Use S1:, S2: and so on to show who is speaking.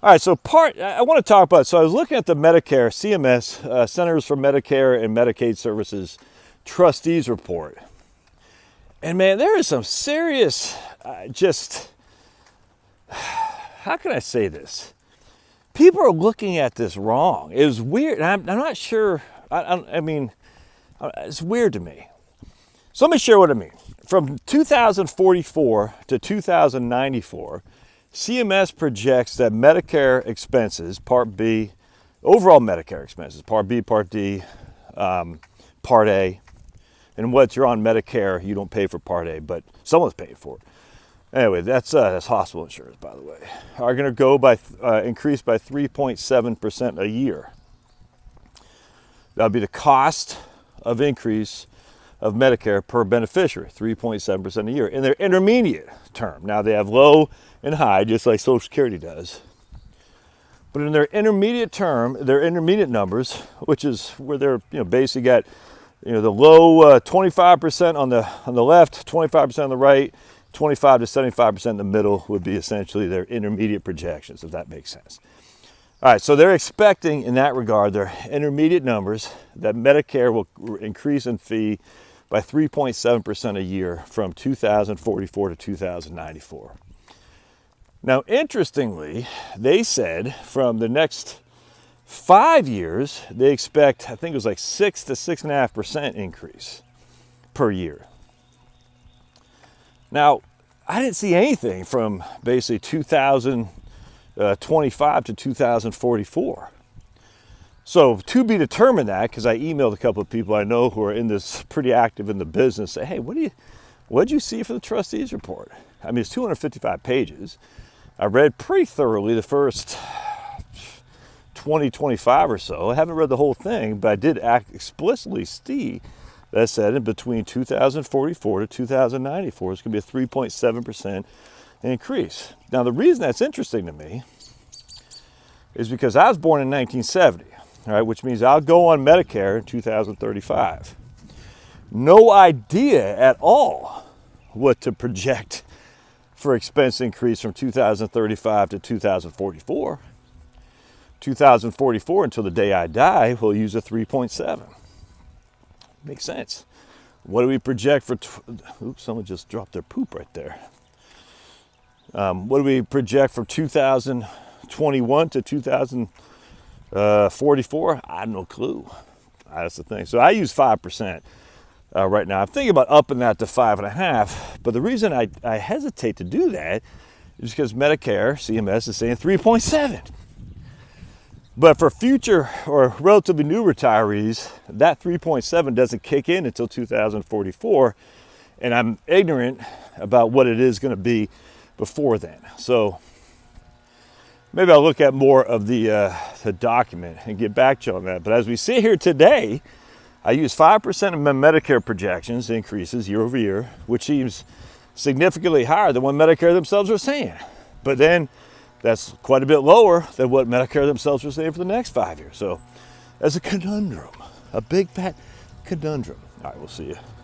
S1: All right, so I want to talk about, so I was looking at the Medicare, CMS, Centers for Medicare and Medicaid Services Trustees Report. And man, there is some serious, how can I say this? People are looking at this wrong. It was weird. I'm not sure, I mean, it's weird to me. So let me share what I mean. From 2044 to 2094, CMS projects that Medicare expenses, Part B, overall Medicare expenses, Part B, Part D, Part A, and once you're on Medicare, you don't pay for Part A, but someone's paying for it. Anyway, that's hospital insurance, by the way, are going to go by increase by 3.7% a year. That'll be the cost of increase of Medicare per beneficiary, 3.7% a year in their intermediate term. Now they have low and high, just like Social Security does. But in their intermediate term, their intermediate numbers, which is where they're basically got the low 25% on the left, 25% on the right, 25 to 75% in the middle would be essentially their intermediate projections, if that makes sense. All right, so they're expecting in that regard, their intermediate numbers, that Medicare will increase in fee by 3.7% a year from 2044 to 2094. Now, interestingly, they said from the next 5 years, they expect, I think it was like 6 to 6.5% increase per year. Now, I didn't see anything from basically 2025 to 2044. So to be determined that, because I emailed a couple of people I know who are in this pretty active in the business, say, hey, what did you see for the trustees report? I mean, it's 255 pages. I read pretty thoroughly the first 20, 25 or so. I haven't read the whole thing, but I did explicitly see that said in between 2044 to 2094, it's going to be a 3.7% increase. Now, the reason that's interesting to me is because I was born in 1970, all right, which means I'll go on Medicare in 2035. No idea at all what to project for expense increase from 2035 to 2044. 2044 until the day I die, we'll use a 3.7. Makes sense. What do we project for, oops, someone just dropped their poop right there. What do we project for 2021 to 2044? I have no clue. That's the thing. So I use 5% right now. I'm thinking about upping that to 5.5%. But the reason I hesitate to do that is because Medicare, CMS is saying 3.7%. But for future or relatively new retirees, that 3.7 doesn't kick in until 2044, and I'm ignorant about what it is going to be before then. So maybe I'll look at more of the document and get back to you on that. But as we sit here today, I use 5% of my Medicare projections increases year over year, which seems significantly higher than what Medicare themselves are saying. But then that's quite a bit lower than what Medicare themselves are saying for the next 5 years. So that's a conundrum, a big fat conundrum. All right, we'll see you.